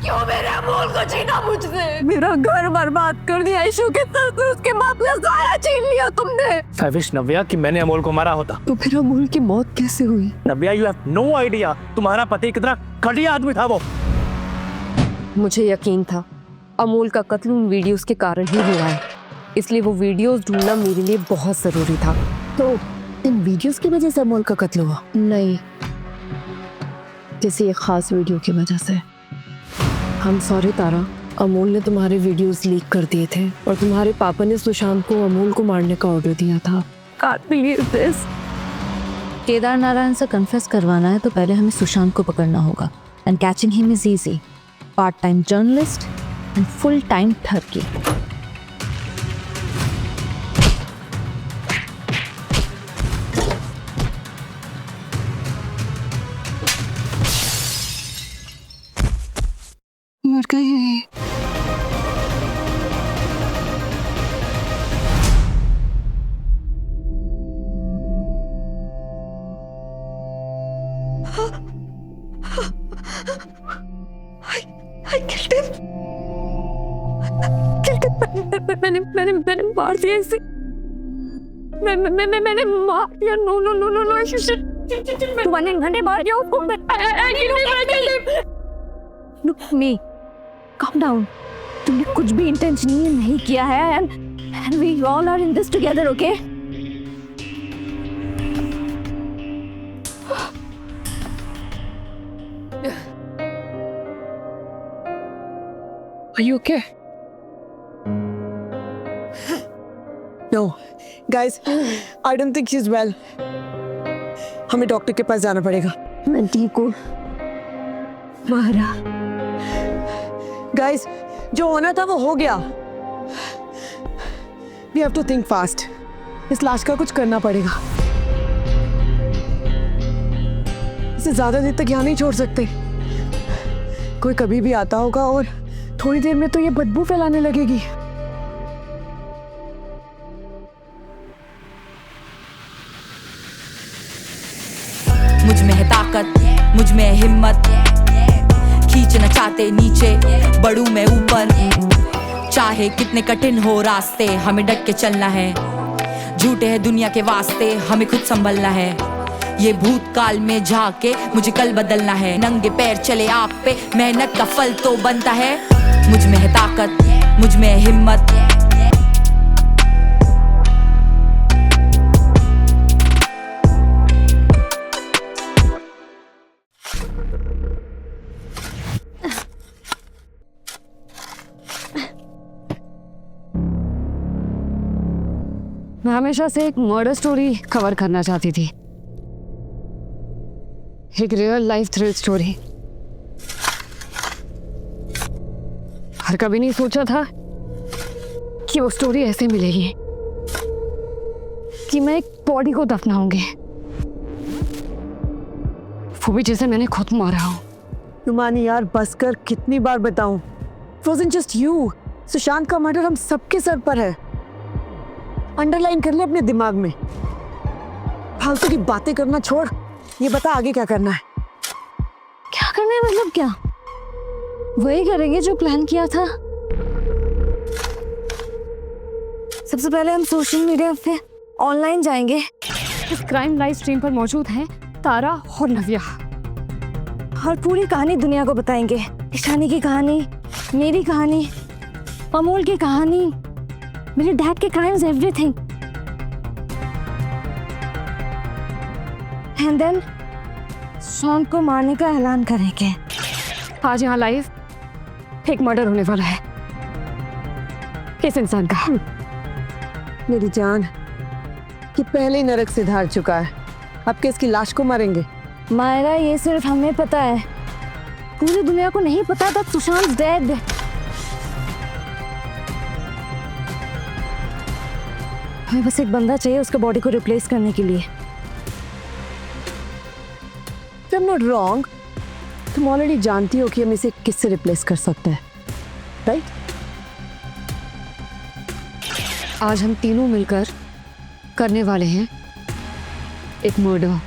क्यों मेरे अमोल को छीना मुझसे? मेरा घर बर्बाद कर दिया, इशू के साथ उसके बाप ने सारा छीन लिया तुमने। I wish नव्या कि मैंने अमोल को मारा होता। तो फिर अमोल की मौत कैसे हुई? नव्या, you have no idea। तुम्हारा पति कितना घटिया आदमी था वो। मुझे यकीन था अमोल का कत्ल उन वीडियोस के कारण ही हुआ है, इसलिए वो वीडियोस ढूंढना मेरे लिए बहुत जरूरी था। तो इन वीडियोस की वजह से अमोल का कत्ल हुआ? नहीं, किसी एक खास वीडियो की वजह से। हम सॉरी तारा, अमोल ने तुम्हारे वीडियोस लीक कर दिए थे और तुम्हारे पापा ने सुशांत को अमोल को मारने का ऑर्डर दिया था। Can't believe this। Kedar Narayan से कन्फेस करवाना है तो पहले हमें सुशांत को पकड़ना होगा। And catching him is easy. Part time journalist and full time ठगी। मर गई। मैंने मार दिया इसे। मैंने मार दिया। No no no no no, तुम्हारे घंटे मार दिया उसको। Look me, calm down। तुमने कुछ भी इंटेंशनली नहीं किया है and we all are in this together, okay? Are you okay? No, guys, I don't think she's well। हमें डॉक्टर के पास जाना पड़ेगा। मैं ठीक हूँ। मारा। गाइस, जो होना था वो हो गया। We have to think fast। इस लाश का कुछ करना पड़ेगा। इसे ज्यादा देर तक यहाँ नहीं छोड़ सकते। कोई कभी भी आता होगा और थोड़ी देर में तो ये बदबू फैलाने लगेगी। मुझ में है ताकत, मुझ में है हिम्मत, खींचना चाहते नीचे, बढ़ूं मैं ऊपर। चाहे कितने कठिन हो रास्ते, हमें डट के चलना है। झूठे हैं दुनिया के वास्ते, हमें खुद संभलना है। ये भूतकाल में झाके मुझे कल बदलना है। नंगे पैर चले आग पे, मेहनत का फल तो बनता है। मुझ में है ताकत, मुझ में है हिम्मत। मैं हमेशा से एक मर्डर स्टोरी कवर करना चाहती थी, एक रियल लाइफ थ्रिल स्टोरी। और कभी नहीं सोचा था कि वो स्टोरी ऐसे मिलेगी कि मैं एक बॉडी को दफनाऊंगी, वो भी जैसे मैंने खुद मारा हो। तुमानी यार, बस कर, कितनी बार बताऊं? It wasn't just you। Sushant का मर्डर हम सबके सर पर है। अंडरलाइन कर ले अपने दिमाग में। फालतू की बातें करना छोड़, ये बता आगे क्या करना है? क्या करना है मतलब क्या? वही करेंगे जो प्लान किया था। सबसे पहले हम सोशल मीडिया पे ऑनलाइन जाएंगे। इस क्राइम लाइव स्ट्रीम पर मौजूद हैं तारा और नव्या, और पूरी कहानी दुनिया को बताएंगे। ईशानी की कहानी, मेरी कहानी, अमोल की कहानी, मेरे डैड के क्राइम्स, एवरीथिंग। एंड देन शाम को मारने का ऐलान करेंगे। आज यहाँ लाइव एक मर्डर होने वाला है, किस इंसान का। मेरी जान, कि पहले ही नरक से धार चुका है, अब के इसकी लाश को मारेंगे? मायरा, ये सिर्फ हमें पता है, पूरी दुनिया को नहीं पता that सुशांत डेड। हमें बस एक बंदा चाहिए उसके बॉडी को रिप्लेस करने के लिए। I'm not wrong। तुम ऑलरेडी जानती हो कि हम इसे किससे रिप्लेस कर सकते हैं, राइट? आज हम तीनों मिलकर करने वाले हैं एक मर्डर।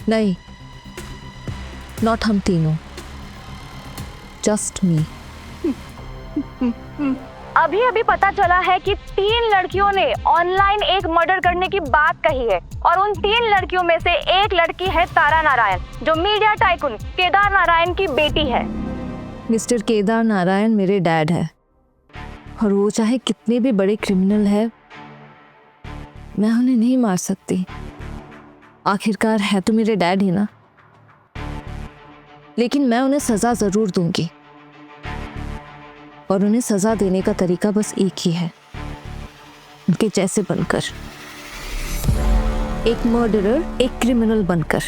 नहीं, नॉट हम तीनों, जस्ट मी। अभी अभी पता चला है कि 3 लड़कियों ने ऑनलाइन एक मर्डर करने की बात कही है और उन 3 लड़कियों में से एक लड़की है तारा नारायण, जो मीडिया टाइकून केदार नारायण की बेटी है। मिस्टर केदार नारायण मेरे डैड है, और वो चाहे कितने भी बड़े क्रिमिनल है, मैं उन्हें नहीं मार सकती। आखिरकार है तो मेरे डैड ही ना। लेकिन मैं उन्हें सजा जरूर दूंगी, और उन्हें सजा देने का तरीका बस एक ही है, उनके जैसे बनकर, एक मर्डरर, एक क्रिमिनल बनकर।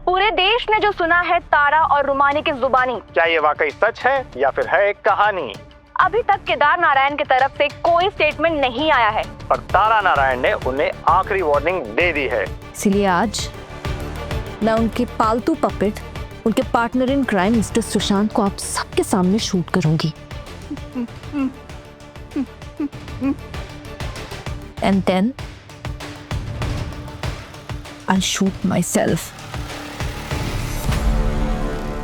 पूरे देश ने जो सुना है तारा और रुमानी की जुबानी, क्या ये वाकई सच है या फिर है एक कहानी? अभी तक केदार नारायण की तरफ से कोई स्टेटमेंट नहीं आया है, पर तारा नारायण ने उन्हें आखिरी वार्निंग दे दी है। इसलिए आज मैं उनके पालतू पपेट, उनके partner in crime mister Sushant को आप सबके सामने शूट करूंगी। And then I'll shoot myself.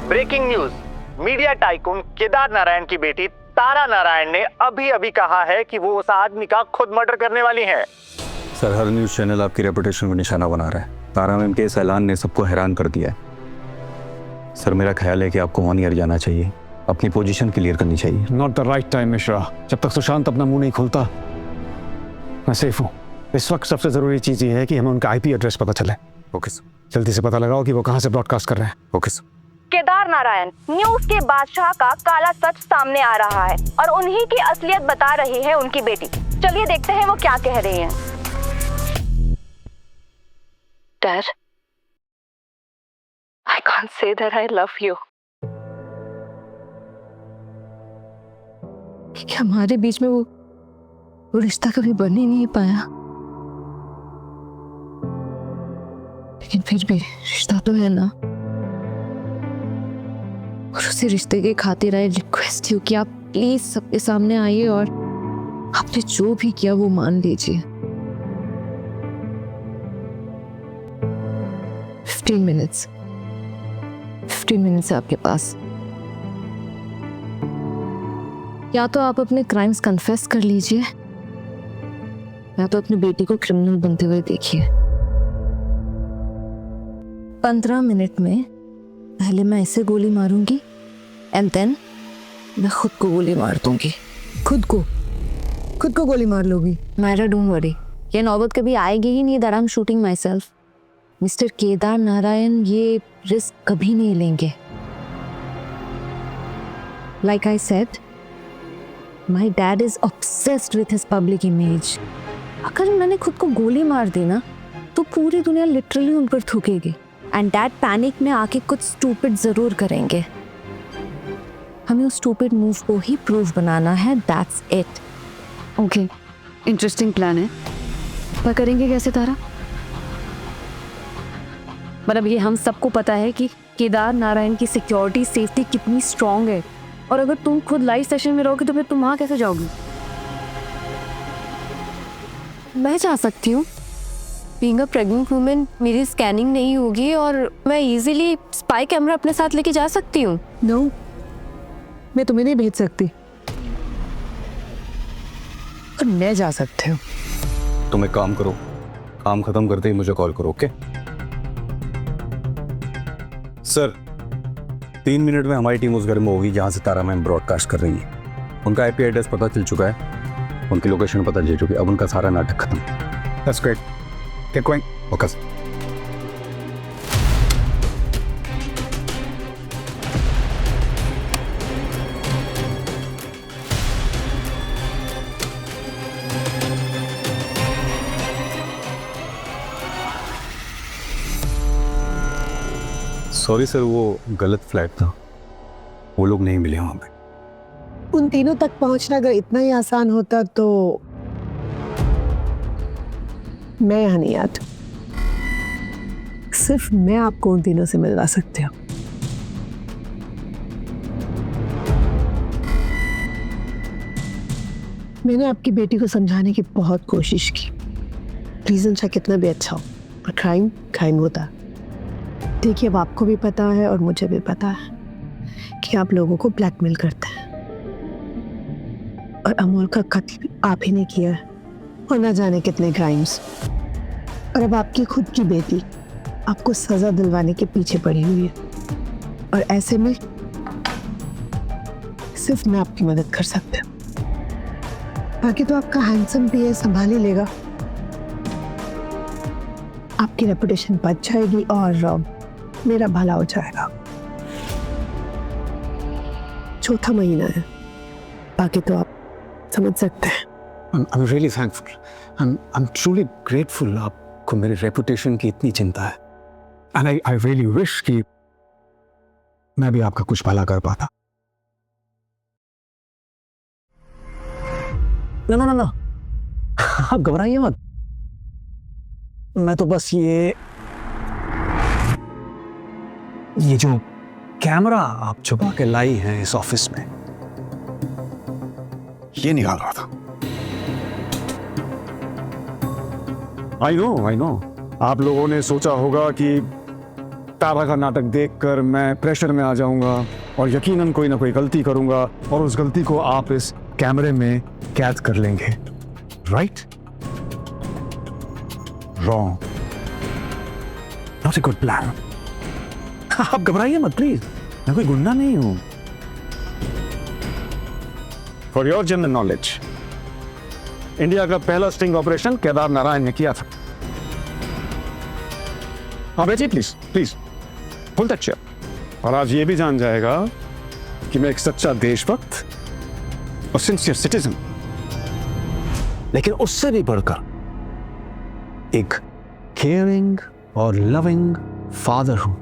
Breaking news, media tycoon Kedar Narayan की बेटी तारा नारायण ने अभी अभी कहा है कि वो उस आदमी का खुद मर्डर करने वाली है। सर, हर न्यूज़ चैनल आपकी रेपुटेशन को निशाना बना रहा है। तारा मैम के इस ऐलान ने सबको हैरान कर दिया है। सर, मेरा ख्याल है कि आपको ऑन एयर जाना चाहिए, अपनी पोजीशन क्लियर करनी चाहिए। Not the right time Mishra. जब तक सुशांत अपना मुंह नहीं खोलता मैं सेफ हूँ। इस वक्त सबसे जरूरी चीज ये है कि हमें उनका IP एड्रेस पता चले। Okay sir. जल्दी से पता लगाओ कि वो कहाँ से ब्रॉडकास्ट कर रहे हैं। Okay sir. Kedar Narayan news के बादशाह का काला सच सामने आ रहा है और उन्हीं की असलियत बता रही है उनकी बेटी। चलिए देखते हैं वो क्या कह रही हैं। Dad, I can't say that I love you. कि हमारे बीच में वो रिश्ता कभी बन ही नहीं पाया, लेकिन फिर भी रिश्ता तो है ना। और उसी रिश्ते के खातिर आई रिक्वेस्ट यू कि आप प्लीज सबके सामने आइए और आपने जो भी किया वो मान लीजिए। 15 मिनट्स है आपके पास। या तो आप अपने क्राइम्स कन्फेस कर लीजिए, या तो अपनी बेटी को क्रिमिनल बनते हुए देखिए। 15 मिनट में पहले मैं इसे गोली मारूंगी एंड देन मैं खुद को गोली मार दूंगी। खुद को गोली मार लोगी? मायरा, डोंट वरी, ये नौबत कभी आएगी ही नहीं that I am shooting my self. Mister Kedar Narayan ये रिस्क कभी नहीं लेंगे। Like I said, my dad is obsessed with his public image. अगर मैंने खुद को गोली मार दी ना तो पूरी दुनिया लिटरली उन पर थूकेगी एंड डैड पैनिक में आके कुछ स्टूपिड जरूर करेंगे। हमें उस स्टूपिड मूव को ही प्रूफ बनाना है, that's it. Okay, interesting plan है, पर करेंगे कैसे तारा? मतलब ये हम सबको पता है कि केदार नारायण की सिक्योरिटी सेफ्टी कितनी स्ट्रांग है, और अगर तुम खुद लाइव सेशन में रहोगे तो फिर तुम वहाँ कैसे जाओगी? मैं जा सकती हूँ। बीइंग अ प्रेग्नेंट वुमेन मेरी स्कैनिंग नहीं होगी और मैं इजीली स्पाई कैमरा अपने साथ लेके जा सकती हूँ। नो, मैं तुम्हें नहीं भेज सकती, पर मैं जा सकती हूँ। तुम एक काम करो, काम खत्म करते ही मुझे कॉल करो। ओके सर, 3 मिनट में हमारी टीम उस घर में होगी जहाँ से तारा मैम ब्रॉडकास्ट कर रही है। उनका IP एड्रेस पता चल चुका है, उनकी लोकेशन पता चल चुकी है। अब उनका सारा नाटक खत्म। That's great. Get going. Okay sir. Sorry sir, वो गलत फ्लैट था, वो लोग नहीं मिले वहाँ पे। उन तीनों तक पहुंचना अगर इतना ही आसान होता तो मैं यहाँ नहीं आती। सिर्फ मैं आपको उन तीनों से मिलवा सकती हूँ। मैंने आपकी बेटी को समझाने की बहुत कोशिश की, रीजन चाहे कितना भी अच्छा हो, पर क्राइम क्राइम होता है। देखिए, अब आपको भी पता है और मुझे भी पता है, कि आप लोगों को ब्लैकमेल करते हैं और अमोल का कत्ल आप ही ने किया है और ना जाने कितने क्राइम्स। और अब आपकी खुद की बेटी आपको सजा दिलवाने के पीछे पड़ी हुई है और ऐसे में सिर्फ मैं आपकी मदद कर सकता हूँ। बाकी तो आपका हैंडसम पीए संभाल ही लेगा। आपकी रेपुटेशन बच जाएगी और मेरा भला हो जाएगा। चौथा महीना है, बाकी तो आप समझ सकते हैं। I'm really thankful. I'm truly grateful आपको मेरी रेपुटेशन की इतनी चिंता है। And I really wish कि मैं भी आपका कुछ भला कर पाता। No, आप घबराइए मत। मैं तो बस ये जो कैमरा आप छुपा के लाई हैं इस ऑफिस में, ये निकाल रहा था। आई नो आप लोगों ने सोचा होगा कि तारा का नाटक देखकर मैं प्रेशर में आ जाऊंगा और यकीनन कोई ना कोई गलती करूंगा और उस गलती को आप इस कैमरे में कैद कर लेंगे, right? Wrong, not a good plan. आप घबराइए मत प्लीज, मैं कोई गुंडा नहीं हूं। For your general knowledge, India का पहला स्टिंग ऑपरेशन केदार नारायण ने किया था। हाँ बैठिए प्लीज फुल दैट चेयर। और आज ये भी जान जाएगा कि मैं एक सच्चा देशभक्त और सिंसियर सिटीजन, लेकिन उससे भी बढ़कर एक केयरिंग और लविंग फादर हूं।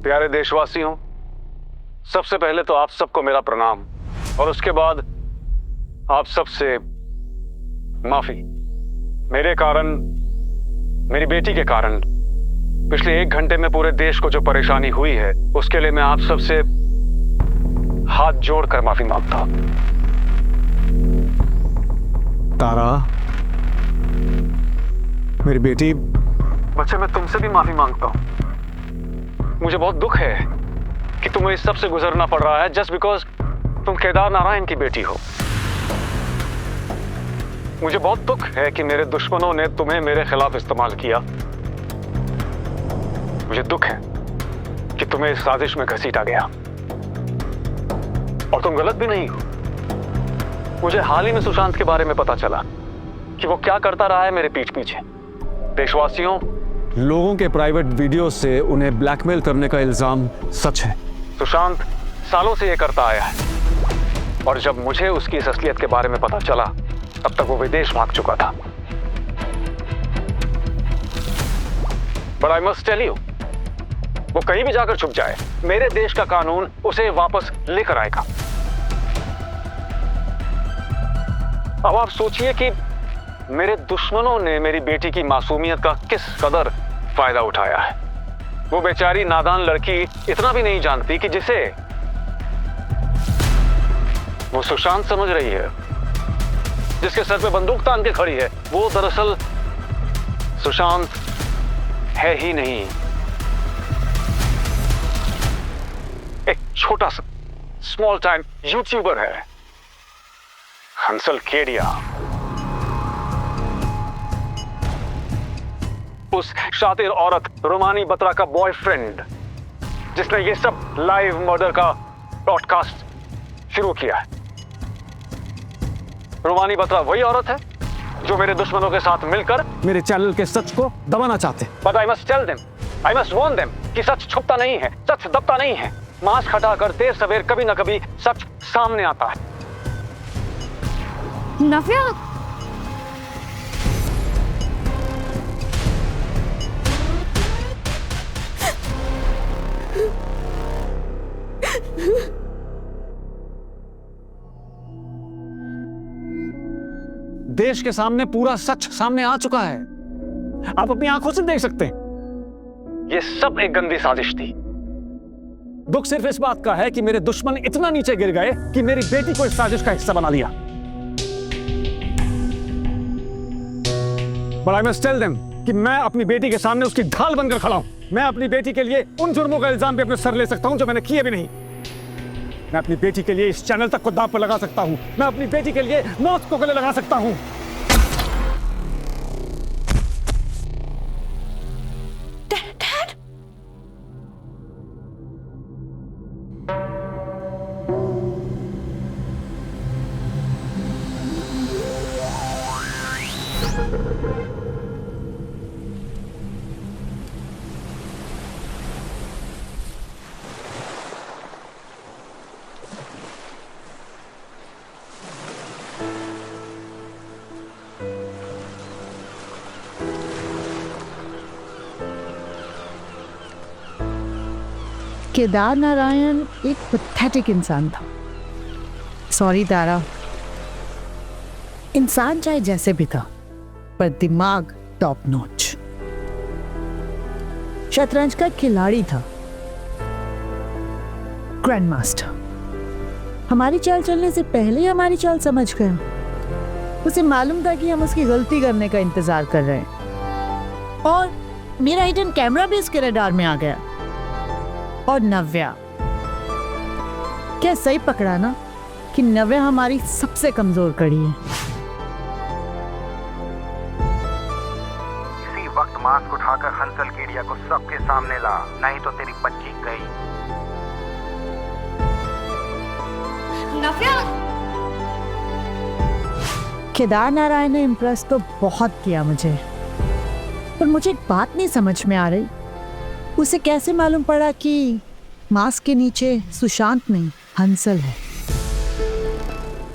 प्यारे देशवासियों, सबसे पहले तो आप सबको मेरा प्रणाम और उसके बाद आप सबसे माफी। मेरे कारण, मेरी बेटी के कारण पिछले 1 घंटे में पूरे देश को जो परेशानी हुई है, उसके लिए मैं आप सबसे हाथ जोड़कर माफी मांगता हूं। तारा, मेरी बेटी, बच्चे, मैं तुमसे भी माफी मांगता हूं। मुझे बहुत दुख है कि तुम्हें इस सब से गुजरना पड़ रहा है जस्ट बिकॉज तुम केदार नारायण की बेटी हो। मुझे बहुत दुख है कि मेरे दुश्मनों ने तुम्हें मेरे खिलाफ इस्तेमाल किया। मुझे दुख है कि तुम्हें इस साजिश में घसीटा गया और तुम गलत भी नहीं हो। मुझे हाल ही में सुशांत के बारे में पता चला कि वो क्या करता रहा है मेरे पीठ पीछे। देशवासियों, लोगों के प्राइवेट वीडियो से उन्हें ब्लैकमेल करने का इल्जाम सच है। सुशांत सालों से ये करता आया है और जब मुझे उसकी इस असलियत के बारे में पता चला, तब तक वो विदेश भाग चुका था। But I must tell you, वो कहीं भी जाकर छुप जाए, मेरे देश का कानून उसे वापस लेकर आएगा। अब आप सोचिए कि मेरे दुश्मनों ने मेरी बेटी की मासूमियत का किस कदर फायदा उठाया है। वो बेचारी नादान लड़की इतना भी नहीं जानती कि जिसे वो सुशांत समझ रही है, जिसके सर पे बंदूक तान के खड़ी है, वो दरअसल सुशांत है ही नहीं। एक छोटा सा स्मॉल टाइम यूट्यूबर है, हंसल केडिया। उस शातिर औरत रोमानी बत्रा का बॉयफ्रेंड, जिसने ये सब लाइव मर्डर का ब्रॉडकास्ट शुरू किया है। रोमानी बत्रा वही औरत है जो मेरे दुश्मनों के साथ मिलकर मेरे चैनल के सच को दबाना चाहते हैं। But I must tell them, I must warn them कि सच छुपता नहीं है, सच दबता नहीं है। मास्क हटाकर देर सवेर कभी ना कभी सच सामने आता है। नव्या, देश के सामने पूरा सच सामने आ चुका है, आप अपनी आंखों से देख सकते हैं। ये सब एक गंदी साजिश थी। दुख सिर्फ इस बात का है कि मेरे दुश्मन इतना नीचे गिर गए कि मेरी बेटी को इस साजिश का हिस्सा बना लिया। But I must tell them कि मैं अपनी बेटी के सामने उसकी ढाल बनकर खड़ा हूं। मैं अपनी बेटी के लिए उन जुर्मों का इल्जाम भी अपने सर ले सकता हूं जो मैंने किए भी नहीं। मैं अपनी बेटी के लिए इस चैनल तक को दांव पर लगा सकता हूं। मैं अपनी बेटी के लिए मौत को गले लगा सकता हूं। केदार नारायण एक पैथेटिक इंसान था। सॉरी तारा, इंसान चाहे जैसे भी था पर दिमाग टॉप नॉच। शतरंज का खिलाड़ी था, ग्रैंड मास्टर। हमारी चाल चलने से पहले ही हमारी चाल समझ गया। उसे मालूम था कि हम उसकी गलती करने का इंतजार कर रहे हैं और मेरा हिडन कैमरा भी उसके रडार में आ गया। और नव्या, क्या सही पकड़ा ना कि नव्या हमारी सबसे कमजोर कड़ी है। इसी वक्त मास्क उठाकर हंसल केडिया को सबके सामने ला, नहीं तो तेरी बच्ची गई। नव्या, केदार नारायण ने इम्प्रेस तो बहुत किया मुझे, पर मुझे एक बात नहीं समझ में आ रही। उसे कैसे मालूम पड़ा कि मास्क के नीचे सुशांत नहीं हंसल है?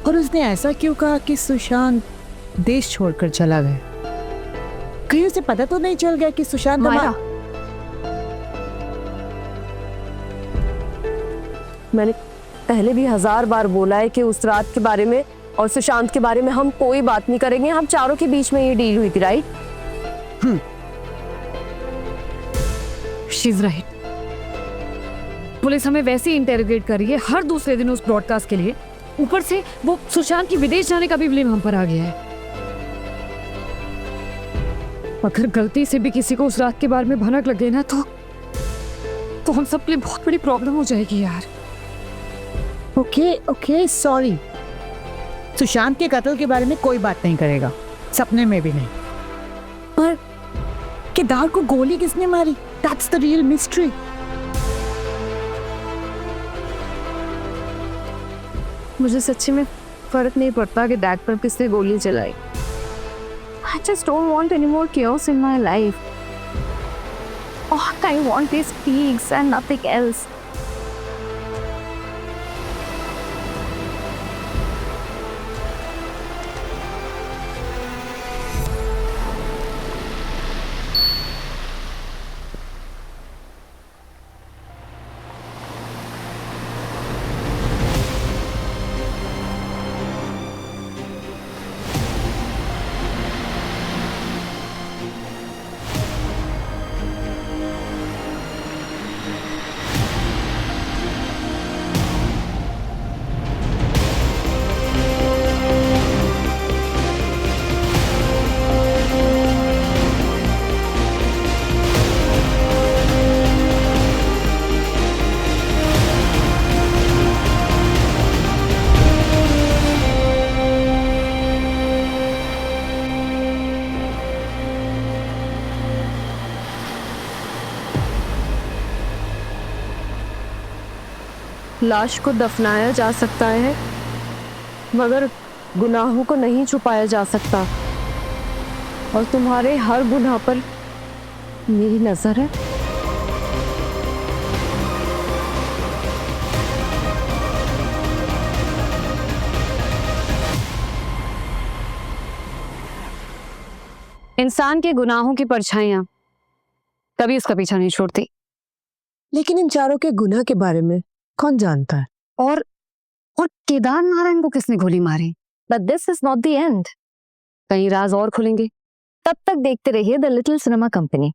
और उसने ऐसा क्यों कहा कि सुशांत देश छोड़कर चला गया? कहीं उसे पता तो नहीं चल गया कि सुशांत माया, मैंने पहले भी 1000 बार बोला है कि उस रात के बारे में और सुशांत के बारे में हम कोई बात नहीं करेंगे। हम चारों के बीच में ये डील हुई थी, right? She is right. Police हमें वैसे ही इंटेरोगेट कर रही है हर दूसरे दिन उस ब्रॉडकास्ट के लिए। ऊपर से वो सुशांत की विदेश जाने का भी ब्लेम हम पर आ गया है। अगर गलती से भी किसी को उस रात के बारे में भनक लगे ना तो हम सब के लिए बहुत बड़ी प्रॉब्लम हो जाएगी यार। Okay sorry. सुशांत के कत्ल के बारे में कोई बात नहीं करेगा, सपने में भी नहीं। पर केदार को गोली किसने मारी? That's the real mystery. मुझे सच्ची में फर्क नहीं पड़ता कि डैड पर किसने गोली चलाई। I just don't want any more chaos in my life. All I want is peace and nothing else. लाश को दफनाया जा सकता है मगर गुनाहों को नहीं छुपाया जा सकता, और तुम्हारे हर गुनाह पर मेरी नजर है। इंसान के गुनाहों की परछाइयां कभी उसका पीछा नहीं छोड़ती। लेकिन इन चारों के गुनाह के बारे में कौन जानता है? और केदार नारायण को किसने गोली मारी? But this is not the end. कई राज और खुलेंगे। तब तक देखते रहिए द लिटिल सिनेमा कंपनी।